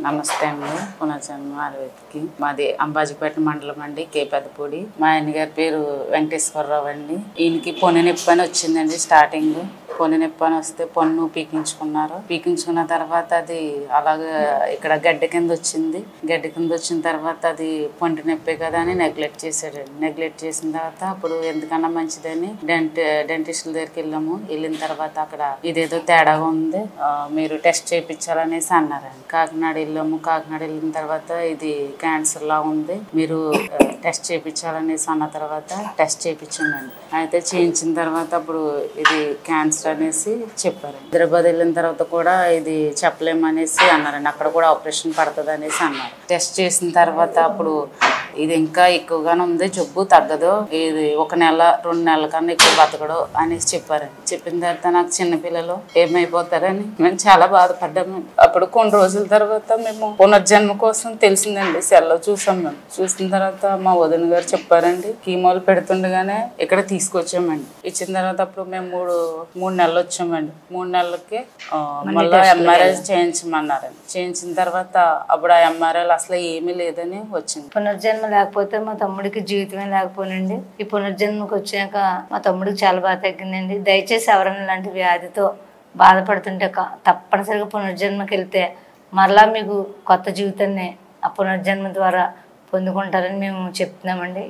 నమస్తే అండి. పునర్జన్మ ఆయుర్వేదికి మాది అంబాజీపేట మండలం అండి, కే పెద్దపూడి. మా ఆయన గారి పేరు వెంకటేశ్వరరావు అండి. ఈయనకి పొన్ను నొప్పి అని వచ్చిందండి. స్టార్టింగ్ పొన్ను నొప్పి అని వస్తే పొన్ను పీకించుకున్నారు. పీకించుకున్న తర్వాత అది అలాగే ఇక్కడ గడ్డ కింద వచ్చింది. గడ్డ కింద వచ్చిన తర్వాత అది పొంటి నొప్పి కదా అని నెగ్లెక్ట్ చేశాడండి. నెగ్లెక్ట్ చేసిన తర్వాత అప్పుడు ఎందుకన్నా మంచిదని డెంటిస్టుల దగ్గరికి వెళ్ళాము. వెళ్ళిన తర్వాత అక్కడ ఇదేదో తేడాగా ఉంది, మీరు టెస్ట్ చేయించాలనేసి అన్నారండి. కాకినాడ వెళ్ళాము. కాకినాడ వెళ్ళిన తర్వాత ఇది క్యాన్సర్ లా ఉంది, మీరు టెస్ట్ చేయించాలనేసి అన్న తర్వాత టెస్ట్ చేయించామండి. అయితే చేయించిన తర్వాత అప్పుడు ఇది క్యాన్సర్ అనేసి చెప్పారు. హైదరాబాద్ వెళ్ళిన తర్వాత కూడా ఇది చెప్పలేమనేసి అన్నారండి. అక్కడ కూడా ఆపరేషన్ పడుతుంది అనేసి అన్నారు. టెస్ట్ చేసిన తర్వాత అప్పుడు ఇది ఇంకా ఎక్కువగానే ఉంది, జబ్బు తగ్గదు, ఇది 1 నెల 2 నెలల కన్నా ఎక్కువ బతకడు అనేసి చెప్పారండి. చెప్పిన తర్వాత నాకు చిన్నపిల్లలు ఏమైపోతారని మేము చాలా బాధపడ్డాము. అప్పుడు కొన్ని రోజుల తర్వాత మేము పునర్జన్మ కోసం తెలిసిందండి, సెల్లో చూసాం. మేము చూసిన తర్వాత మా వదిన గారు చెప్పారండి. కీమోలు పెడుతుండగానే ఇక్కడ తీసుకొచ్చామండి. ఇచ్చిన తర్వాత అప్పుడు మేము 3 నెలలు వచ్చామండి. 3 నెలలకి మళ్ళీ ఎంఆర్ఐ చేయించమన్నారండి. చేయించిన తర్వాత అప్పుడు ఆ ఎంఆర్ఐ అసలు ఏమీ లేదని వచ్చింది. పునర్జన్మ లేకపోతే మా తమ్ముడికి జీవితమే లేకపోనండి. ఈ పునర్జన్మకు వచ్చాక మా తమ్ముడికి చాలా బాగా తగ్గిందండి. దయచేసి ఎవరైనా ఇలాంటి వ్యాధితో బాధపడుతుంటే తప్పనిసరిగా పునర్జన్మకి వెళ్తే మరలా మీకు కొత్త జీవితాన్ని ఆ పునర్జన్మ ద్వారా పొందుకుంటారని మేము చెప్తున్నామండి.